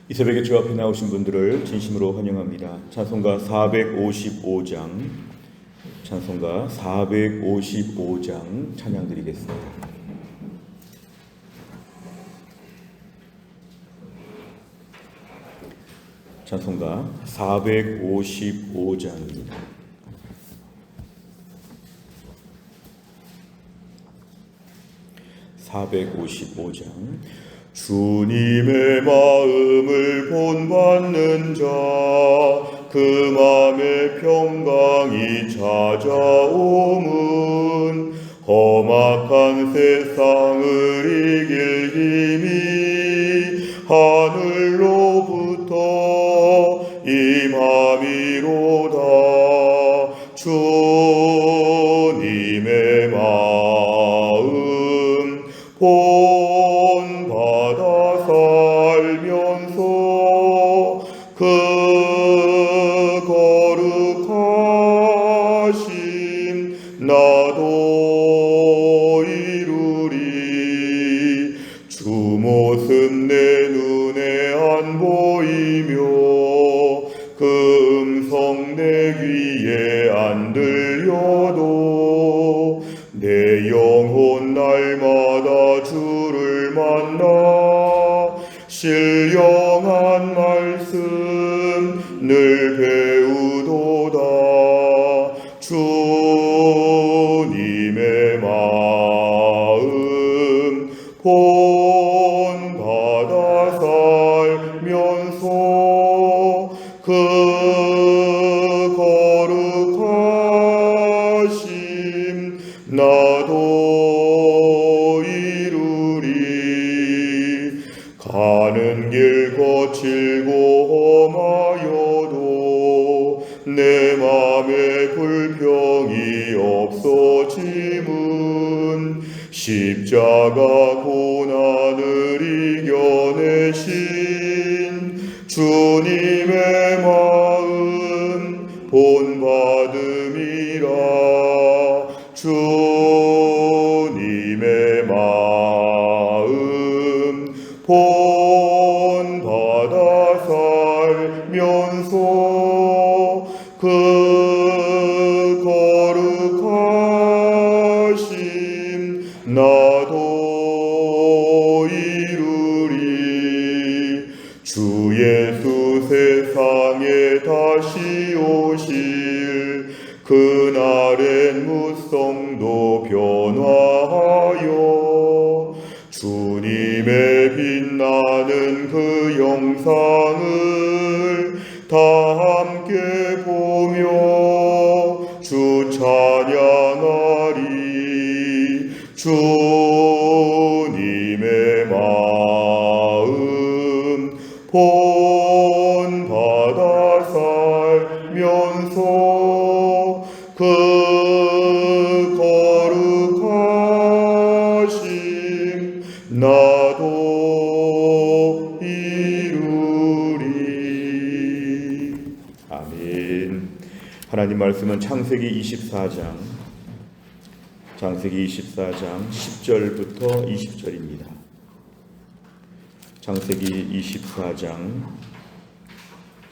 이 새벽에 주 앞에 나오신 분들을 진심으로 환영합니다. 찬송가 455장 찬양 드리겠습니다. 찬송가 455장입니다. 주님의 마음을 본받는 자, 그 맘에 평강이 찾아오문, 험악한 세상을 이길 힘이 하늘로부터 임함이로다. 주님의 마음 본받아 살면서 그 거룩하심 나도 이루리. 주 모습 내 눈에 안 보이며 그 음성 내 귀에 안 들려도 내 영혼 날마다 주를 만나 신령한 말씀 늘 배우도다. 주님의 마음 본받아 살면서 그 거룩하심 나도 이루리. 가는 길 거칠고 험하여도 내 맘에 불평이 없어짐은 십자가 고난을 이겨내신 주님의 마음 본받음이라. 주님의 마음 본받아 살면서 그 거룩하심 나도 이루리. 주 예수 세상에 다시 오실 그날엔 무성도 변화하여 주님의 빛나는 그 영상을 다 함께 보며 주 찬양하리. 주님의 마음 본받아 살면서 그 거룩하심 나도 이루리. 아멘. 하나님 말씀은 창세기 24장 10절부터 20절입니다. 창세기 24장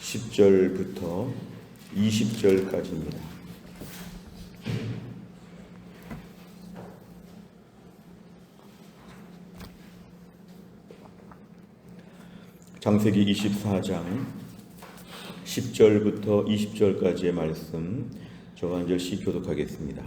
10절부터 20절까지입니다. 창세기 24장 10절부터 20절까지의 말씀 저가 한 절씩 교독하겠습니다.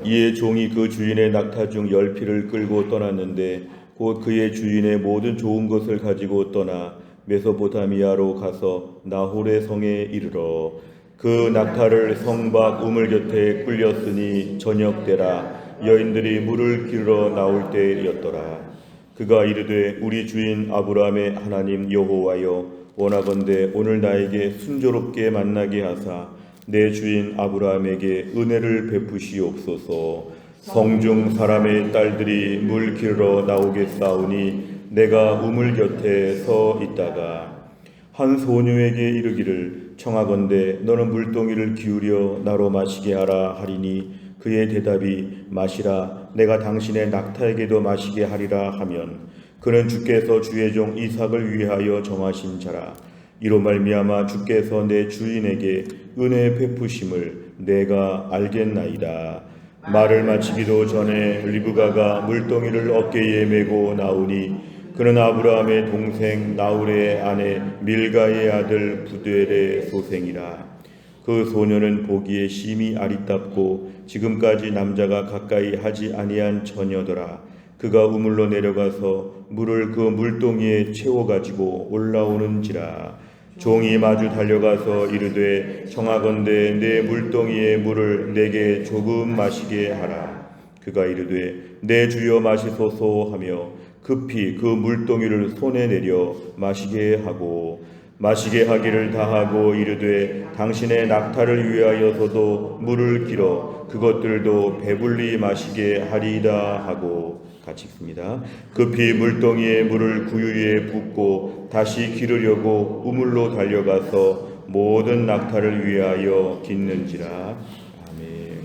이에 종이 그 주인의 낙타 중 10匹를 끌고 떠났는데 곧 그의 주인의 모든 좋은 것을 가지고 떠나 메소포타미아로 가서 나홀의 성에 이르러 그 낙타를 성 밖 우물 곁에 끌렸으니 저녁 때라. 여인들이 물을 기르러 나올 때였더라. 그가 이르되 우리 주인 아브라함의 하나님 여호와여, 원하건대 오늘 나에게 순조롭게 만나게 하사 내 주인 아브라함에게 은혜를 베푸시옵소서. 성중 사람의 딸들이 물 기르러 나오겠사오니 내가 우물 곁에 서 있다가 한 소녀에게 이르기를 청하건대 너는 물동이를 기울여 나로 마시게 하라 하리니 그의 대답이 마시라 내가 당신의 낙타에게도 마시게 하리라 하면 그는 주께서 주의 종 이삭을 위하여 정하신 자라. 이로 말미암아 주께서 내 주인에게 은혜 베푸심을 내가 알겠나이다. 말을 마치기도 전에 리브가가 물동이를 어깨에 메고 나오니 그는 아브라함의 동생 나홀의 아내 밀가의 아들 부두엘의 소생이라. 그 소녀는 보기에 심히 아리답고 지금까지 남자가 가까이 하지 아니한 처녀더라. 그가 우물로 내려가서 물을 그 물동이에 채워가지고 올라오는지라. 종이 마주 달려가서 이르되 청하건대 내 물동이의 물을 내게 조금 마시게 하라. 그가 이르되 내 주여 마시소서 하며 급히 그 물동이를 손에 내려 마시게 하고 마시게 하기를 다하고 이르되 당신의 낙타를 위하여서도 물을 길어 그것들도 배불리 마시게 하리이다 하고 같이 읽습니다. 급히 물동이에 물을 구유에 붓고 다시 기르려고 우물로 달려가서 모든 낙타를 위하여 깃는지라. 아멘.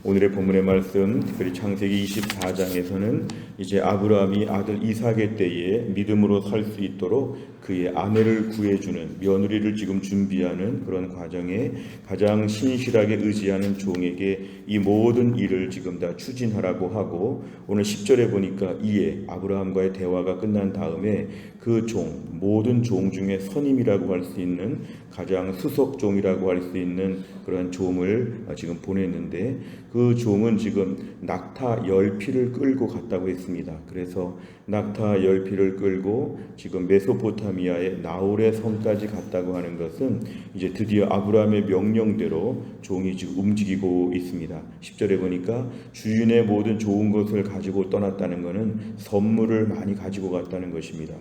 오늘의 본문의 말씀, 특별히 창세기 24장에서는 이제 아브라함이 아들 이삭의 때에 믿음으로 살 수 있도록 그의 아내를 구해주는 며느리를 지금 준비하는 그런 과정에 가장 신실하게 의지하는 종에게 이 모든 일을 지금 다 추진하라고 하고, 오늘 10절에 보니까 이에 아브라함과의 대화가 끝난 다음에 그 종, 모든 종 중에 선임이라고 할 수 있는 가장 수석종이라고 할 수 있는 그런 종을 지금 보냈는데, 그 종은 지금 낙타 10피를 끌고 갔다고 했습니다. 그래서 낙타 10피를 끌고 지금 메소포타미아의 나홀의 성까지 갔다고 하는 것은 이제 드디어 아브라함의 명령대로 종이 지금 움직이고 있습니다. 10절에 보니까 주인의 모든 좋은 것을 가지고 떠났다는 것은 선물을 많이 가지고 갔다는 것입니다.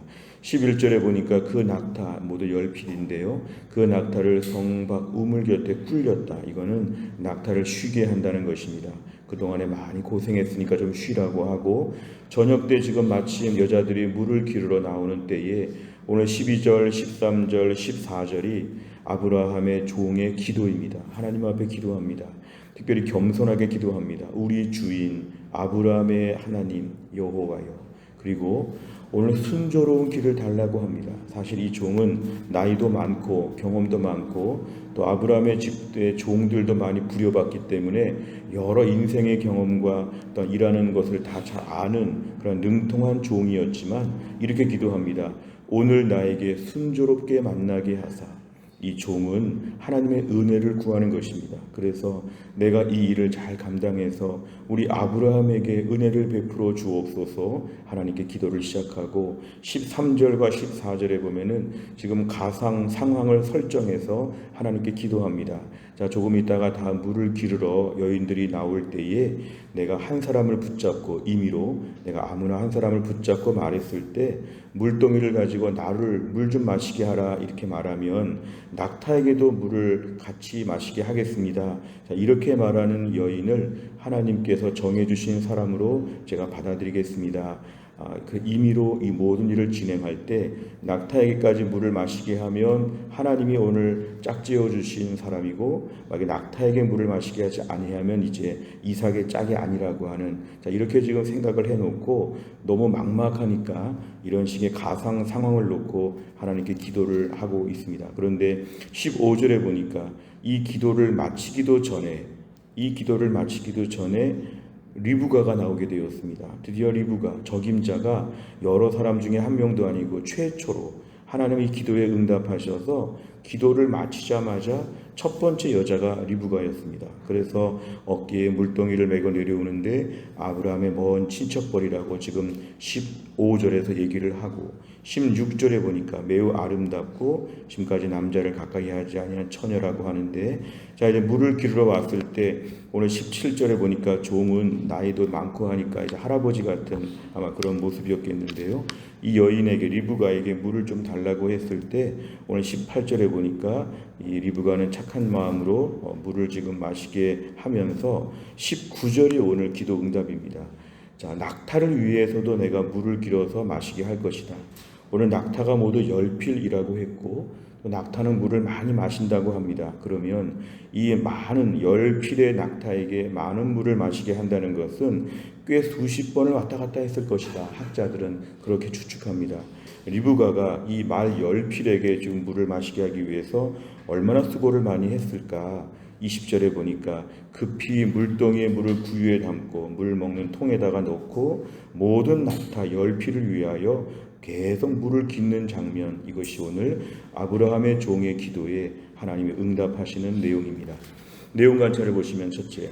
11절에 보니까 그 낙타 모두 10필인데요. 그 낙타를 성밖 우물 곁에 굴렸다. 이거는 낙타를 쉬게 한다는 것입니다. 그동안에 많이 고생했으니까 좀 쉬라고 하고, 저녁 때 지금 마침 여자들이 물을 기르러 나오는 때에 오늘 12절, 13절, 14절이 아브라함의 종의 기도입니다. 하나님 앞에 기도합니다. 특별히 겸손하게 기도합니다. 우리 주인 아브라함의 하나님 여호와여. 그리고 오늘 순조로운 길을 달라고 합니다. 사실 이 종은 나이도 많고 경험도 많고 또 아브라함의 집의 종들도 많이 부려봤기 때문에 여러 인생의 경험과 또 일하는 것을 다 잘 아는 그런 능통한 종이었지만 이렇게 기도합니다. 오늘 나에게 순조롭게 만나게 하사. 이 종은 하나님의 은혜를 구하는 것입니다. 그래서 내가 이 일을 잘 감당해서 우리 아브라함에게 은혜를 베풀어 주옵소서 하나님께 기도를 시작하고, 13절과 14절에 보면은 지금 가상 상황을 설정해서 하나님께 기도합니다. 자, 조금 있다가 다 물을 기르러 여인들이 나올 때에 내가 한 사람을 붙잡고, 임의로 내가 아무나 한 사람을 붙잡고 말했을 때 물동이를 가지고 나를 물 좀 마시게 하라 이렇게 말하면 낙타에게도 물을 같이 마시게 하겠습니다. 자, 이렇게 말하는 여인을 하나님께서 정해주신 사람으로 제가 받아들이겠습니다. 그 임의로 이 모든 일을 진행할 때 낙타에게까지 물을 마시게 하면 하나님이 오늘 짝지어 주신 사람이고, 만약에 낙타에게 물을 마시게 하지 아니하면 이제 이삭의 짝이 아니라고 하는, 자, 이렇게 지금 생각을 해놓고 너무 막막하니까 이런 식의 가상 상황을 놓고 하나님께 기도를 하고 있습니다. 그런데 15절에 보니까 이 기도를 마치기도 전에 리브가가 나오게 되었습니다. 드디어 리브가, 적임자가 여러 사람 중에 한 명도 아니고 최초로 하나님의 기도에 응답하셔서 기도를 마치자마자 첫 번째 여자가 리브가였습니다. 그래서 어깨에 물동이를 메고 내려오는데 아브라함의 먼 친척벌이라고 지금 15절에서 얘기를 하고, 16절에 보니까 매우 아름답고 지금까지 남자를 가까이 하지 아니한 처녀라고 하는데, 자, 이제 물을 기르러 왔을 때 오늘 17절에 보니까 종은 나이도 많고 하니까 이제 할아버지 같은 아마 그런 모습이었겠는데요. 이 여인에게, 리브가에게 물을 좀 달라고 했을 때 오늘 18절에 보니까 이 리브가는 착한 마음으로 물을 지금 마시게 하면서 19절이 오늘 기도 응답입니다. 자, 낙타를 위해서도 내가 물을 길어서 마시게 할 것이다. 오늘 낙타가 모두 10필이라고 했고, 낙타는 물을 많이 마신다고 합니다. 그러면 이 많은 10필의 낙타에게 많은 물을 마시게 한다는 것은 꽤 수십 번을 왔다 갔다 했을 것이다. 학자들은 그렇게 추측합니다. 리브가가 이 말 10필에게 지금 물을 마시게 하기 위해서 얼마나 수고를 많이 했을까. 20절에 보니까 급히 물동이에 물을 구유에 담고 물 먹는 통에다가 넣고 모든 낙타 10필을 위하여 계속 물을 깃는 장면, 이것이 오늘 아브라함의 종의 기도에 하나님이 응답하시는 내용입니다. 내용 관찰을 보시면 첫째,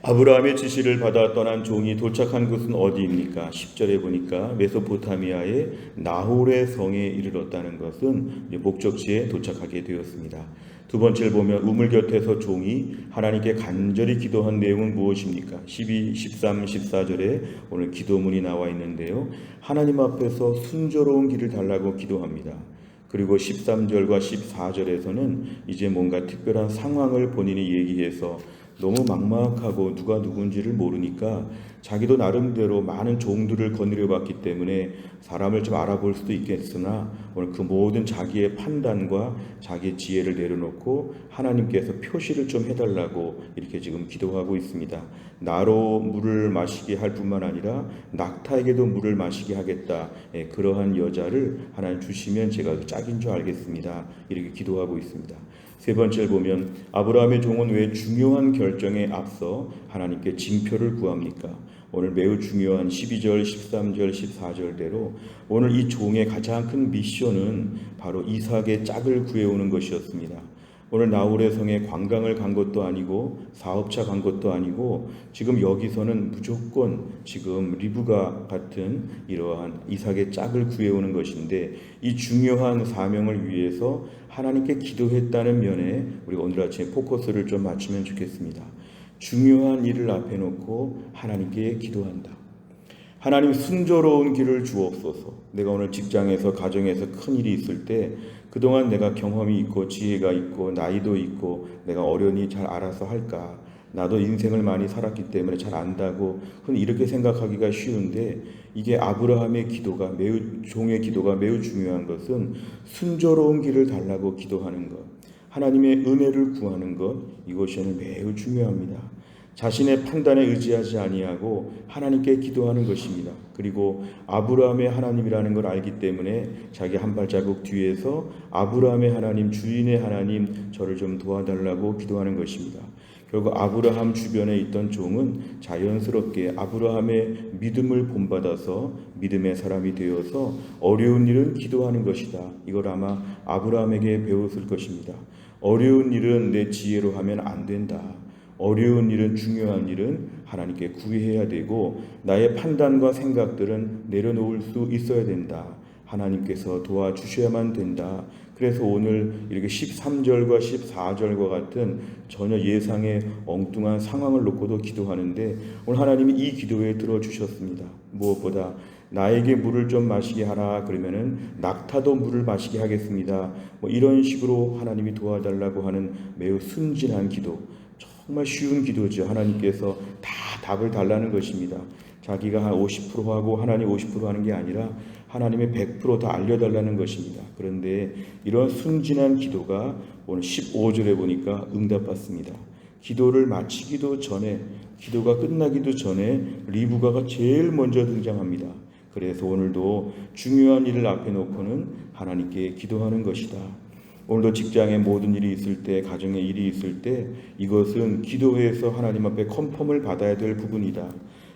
아브라함의 지시를 받아 떠난 종이 도착한 곳은 어디입니까? 10절에 보니까 메소포타미아의 나홀의 성에 이르렀다는 것은 목적지에 도착하게 되었습니다. 두 번째를 보면 우물 곁에서 종이 하나님께 간절히 기도한 내용은 무엇입니까? 12, 13, 14절에 오늘 기도문이 나와 있는데요. 하나님 앞에서 순조로운 길을 달라고 기도합니다. 그리고 13절과 14절에서는 이제 뭔가 특별한 상황을 본인이 얘기해서 너무 막막하고 누가 누군지를 모르니까 자기도 나름대로 많은 종들을 거느려 봤기 때문에 사람을 좀 알아볼 수도 있겠으나 오늘 그 모든 자기의 판단과 자기의 지혜를 내려놓고 하나님께서 표시를 좀 해달라고 이렇게 지금 기도하고 있습니다. 나로 물을 마시게 할 뿐만 아니라 낙타에게도 물을 마시게 하겠다. 그러한 여자를 하나님 주시면 제가 짝인 줄 알겠습니다. 이렇게 기도하고 있습니다. 세 번째를 보면 아브라함의 종은 왜 중요한 결정에 앞서 하나님께 징표를 구합니까? 오늘 매우 중요한 12절, 13절, 14절대로 오늘 이 종의 가장 큰 미션은 바로 이삭의 짝을 구해오는 것이었습니다. 오늘 나홀의 성에 관광을 간 것도 아니고 사업차 간 것도 아니고 지금 여기서는 무조건 지금 리브가 같은 이러한 이삭의 짝을 구해오는 것인데 이 중요한 사명을 위해서 하나님께 기도했다는 면에 우리가 오늘 아침에 포커스를 좀 맞추면 좋겠습니다. 중요한 일을 앞에 놓고 하나님께 기도한다. 하나님 순조로운 길을 주옵소서. 내가 오늘 직장에서 가정에서 큰 일이 있을 때 그동안 내가 경험이 있고 지혜가 있고 나이도 있고 내가 어련히 잘 알아서 할까. 나도 인생을 많이 살았기 때문에 잘 안다고 이렇게 생각하기가 쉬운데 이게 아브라함의 기도가 종의 기도가 매우 중요한 것은 순조로운 길을 달라고 기도하는 것, 하나님의 은혜를 구하는 것, 이것이 매우 중요합니다. 자신의 판단에 의지하지 아니하고 하나님께 기도하는 것입니다. 그리고 아브라함의 하나님이라는 걸 알기 때문에 자기 한 발자국 뒤에서 아브라함의 하나님, 주인의 하나님, 저를 좀 도와달라고 기도하는 것입니다. 결국 아브라함 주변에 있던 종은 자연스럽게 아브라함의 믿음을 본받아서 믿음의 사람이 되어서 어려운 일은 기도하는 것이다. 이걸 아마 아브라함에게 배웠을 것입니다. 어려운 일은 내 지혜로 하면 안 된다. 어려운 일은, 중요한 일은 하나님께 구해야 되고 나의 판단과 생각들은 내려놓을 수 있어야 된다. 하나님께서 도와주셔야만 된다. 그래서 오늘 이렇게 13절과 14절과 같은 전혀 예상의 엉뚱한 상황을 놓고도 기도하는데 오늘 하나님이 이 기도에 들어주셨습니다. 무엇보다 나에게 물을 좀 마시게 하라 그러면은 낙타도 물을 마시게 하겠습니다. 이런 식으로 하나님이 도와달라고 하는 매우 순진한 기도, 정말 쉬운 기도죠. 하나님께서 다 답을 달라는 것입니다. 자기가 한 50% 하고 하나님 50% 하는 게 아니라 하나님의 100% 다 알려달라는 것입니다. 그런데 이런 순진한 기도가 오늘 15절에 보니까 응답받습니다. 기도를 마치기도 전에, 기도가 끝나기도 전에 리브가가 제일 먼저 등장합니다. 그래서 오늘도 중요한 일을 앞에 놓고는 하나님께 기도하는 것이다. 오늘도 직장에 모든 일이 있을 때, 가정에 일이 있을 때 이것은 기도회에서 하나님 앞에 컨펌을 받아야 될 부분이다.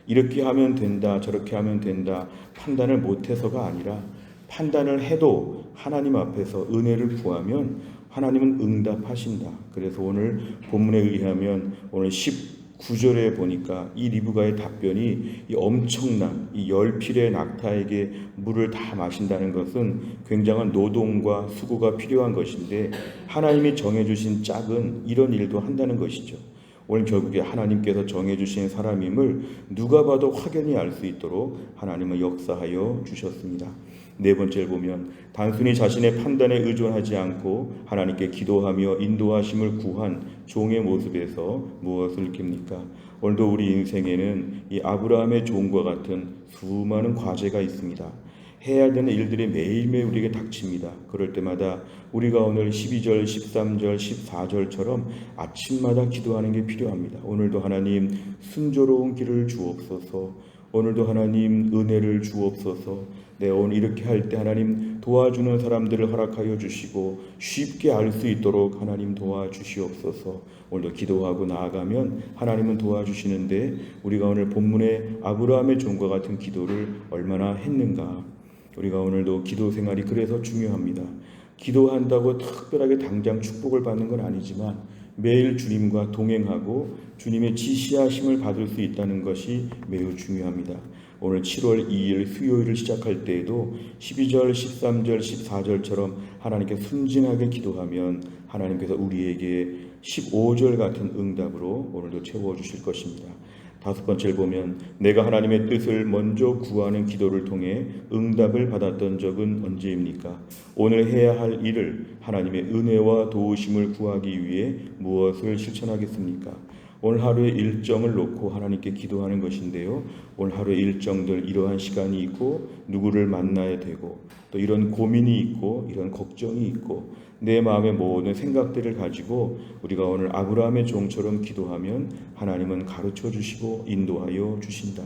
이렇게 하면 된다, 저렇게 하면 된다 판단을 못해서가 아니라 판단을 해도 하나님 앞에서 은혜를 구하면 하나님은 응답하신다. 그래서 오늘 본문에 의하면 오늘 19절에 보니까 이 리브가의 답변이 이 엄청난 이 10필의 낙타에게 물을 다 마신다는 것은 굉장한 노동과 수고가 필요한 것인데 하나님이 정해주신 짝은 이런 일도 한다는 것이죠. 오늘 결국에 하나님께서 정해주신 사람임을 누가 봐도 확연히 알 수 있도록 하나님은 역사하여 주셨습니다. 네 번째를 보면 단순히 자신의 판단에 의존하지 않고 하나님께 기도하며 인도하심을 구한 종의 모습에서 무엇을 느낍니까? 오늘도 우리 인생에는 이 아브라함의 종과 같은 수많은 과제가 있습니다. 해야 되는 일들이 매일매일 우리에게 닥칩니다. 그럴 때마다 우리가 오늘 12절, 13절, 14절처럼 아침마다 기도하는 게 필요합니다. 오늘도 하나님 순조로운 길을 주옵소서. 오늘도 하나님 은혜를 주옵소서. 오늘 이렇게 할 때 하나님 도와주는 사람들을 허락하여 주시고 쉽게 알 수 있도록 하나님 도와주시옵소서. 오늘도 기도하고 나아가면 하나님은 도와주시는데 우리가 오늘 본문의 아브라함의 종과 같은 기도를 얼마나 했는가. 우리가 오늘도 기도 생활이 그래서 중요합니다. 기도한다고 특별하게 당장 축복을 받는 건 아니지만 매일 주님과 동행하고 주님의 지시하심을 받을 수 있다는 것이 매우 중요합니다. 오늘 7월 2일 수요일을 시작할 때에도 12절, 13절, 14절처럼 하나님께 순진하게 기도하면 하나님께서 우리에게 15절 같은 응답으로 오늘도 채워주실 것입니다. 5번째를 보면 내가 하나님의 뜻을 먼저 구하는 기도를 통해 응답을 받았던 적은 언제입니까? 오늘 해야 할 일을 하나님의 은혜와 도우심을 구하기 위해 무엇을 실천하겠습니까? 오늘 하루의 일정을 놓고 하나님께 기도하는 것인데요. 오늘 하루의 일정들 이러한 시간이 있고 누구를 만나야 되고 또 이런 고민이 있고 이런 걱정이 있고 내 마음의 모든 생각들을 가지고 우리가 오늘 아브라함의 종처럼 기도하면 하나님은 가르쳐 주시고 인도하여 주신다.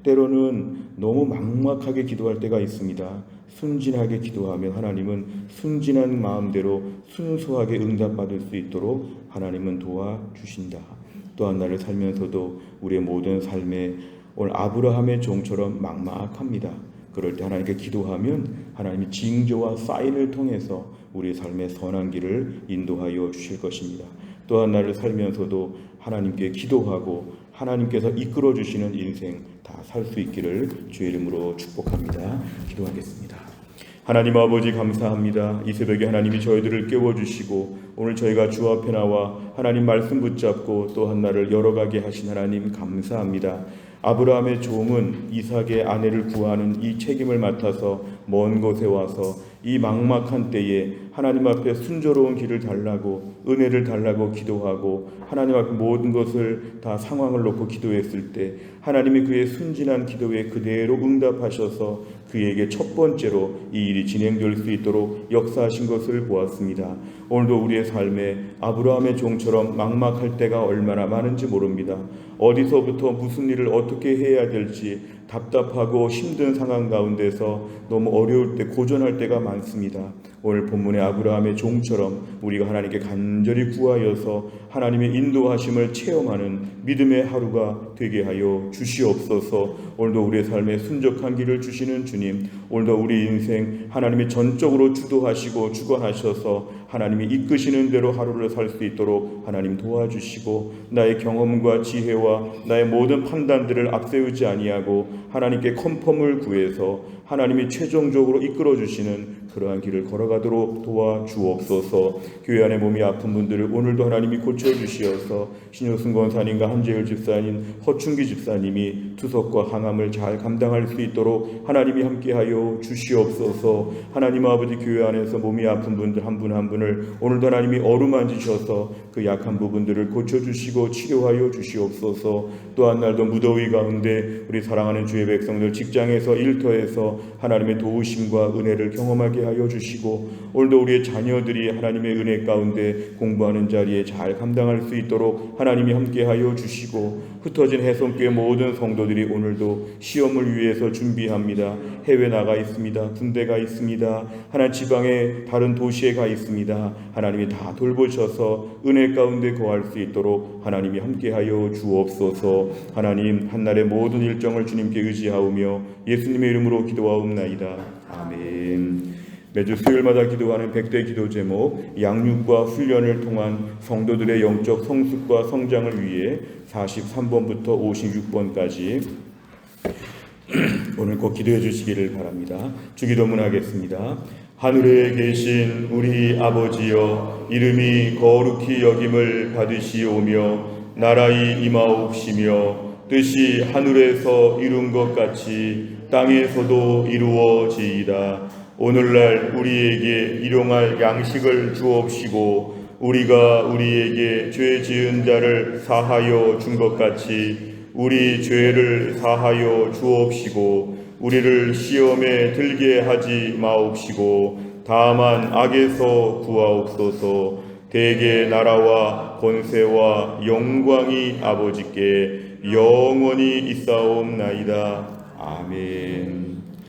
때로는 너무 막막하게 기도할 때가 있습니다. 순진하게 기도하면 하나님은 순진한 마음대로 순수하게 응답받을 수 있도록 하나님은 도와주신다. 또한 나를 살면서도 우리의 모든 삶에 오늘 아브라함의 종처럼 막막합니다. 그럴 때 하나님께 기도하면 하나님이 징조와 사인을 통해서 우리의 삶의 선한 길을 인도하여 주실 것입니다. 또한 나를 살면서도 하나님께 기도하고 하나님께서 이끌어 주시는 인생 다 살 수 있기를 주의 이름으로 축복합니다. 기도하겠습니다. 하나님 아버지 감사합니다. 이 새벽에 하나님이 저희들을 깨워주시고 오늘 저희가 주 앞에 나와 하나님 말씀 붙잡고 또 한 날을 열어가게 하신 하나님 감사합니다. 아브라함의 종은 이삭의 아내를 구하는 이 책임을 맡아서 먼 곳에 와서 이 막막한 때에 하나님 앞에 순조로운 길을 달라고 은혜를 달라고 기도하고 하나님 앞에 모든 것을 다 상황을 놓고 기도했을 때 하나님이 그의 순진한 기도에 그대로 응답하셔서 그에게 첫 번째로 이 일이 진행될 수 있도록 역사하신 것을 보았습니다. 오늘도 우리의 삶에 아브라함의 종처럼 막막할 때가 얼마나 많은지 모릅니다. 어디서부터 무슨 일을 어떻게 해야 될지 답답하고 힘든 상황 가운데서 너무 어려울 때 고전할 때가 많습니다. 오늘 본문의 아브라함의 종처럼 우리가 하나님께 간절히 구하여서 하나님의 인도하심을 체험하는 믿음의 하루가 되게 하여 주시옵소서. 오늘도 우리의 삶에 순적한 길을 주시는 주님, 오늘도 우리 인생 하나님이 전적으로 주도하시고 주관하셔서 하나님이 이끄시는 대로 하루를 살 수 있도록 하나님 도와주시고 나의 경험과 지혜와 나의 모든 판단들을 앞세우지 아니하고 하나님께 컨펌을 구해서 하나님이 최종적으로 이끌어주시는 그러한 길을 걸어가도록 도와주옵소서. 교회 안에 몸이 아픈 분들을 오늘도 하나님이 고쳐주시어서 신효승 권사님과 한재율 집사님, 허충기 집사님이 투석과 항암을 잘 감당할 수 있도록 하나님이 함께하여 주시옵소서. 하나님 아버지 교회 안에서 몸이 아픈 분들 한 분 한 분을 오늘도 하나님이 어루만지셔서 그 약한 부분들을 고쳐주시고 치료하여 주시옵소서. 또한 날도 무더위 가운데 우리 사랑하는 주의 백성들 직장에서 일터에서 하나님의 도우심과 은혜를 경험하게 하여 주시고 오늘도 우리의 자녀들이 하나님의 은혜 가운데 공부하는 자리에 잘 감당할 수 있도록 하나님이 함께하여 주시고 흩어진 해성교회 모든 성도들이 오늘도 시험을 위해서 준비합니다. 해외 나가 있습니다. 군대가 있습니다. 하나님 지방의 다른 도시에 가 있습니다. 하나님이 다 돌보셔서 은혜 가운데 거할 수 있도록 하나님이 함께하여 주옵소서. 하나님 한날의 모든 일정을 주님께 의지하오며 예수님의 이름으로 기도하옵나이다. 아멘. 매주 수요일마다 기도하는 100대 기도 제목 양육과 훈련을 통한 성도들의 영적 성숙과 성장을 위해 43번부터 56번까지 오늘 꼭 기도해 주시기를 바랍니다. 주기도문 하겠습니다. 하늘에 계신 우리 아버지여, 이름이 거룩히 여김을 받으시오며 나라의 임하옵시며 뜻이 하늘에서 이룬 것 같이 땅에서도 이루어지이다. 오늘날 우리에게 일용할 양식을 주옵시고 우리가 우리에게 죄 지은 자를 사하여 준 것 같이 우리 죄를 사하여 주옵시고 우리를 시험에 들게 하지 마옵시고 다만 악에서 구하옵소서. 대개 나라와 권세와 영광이 아버지께 영원히 있사옵나이다. 아멘.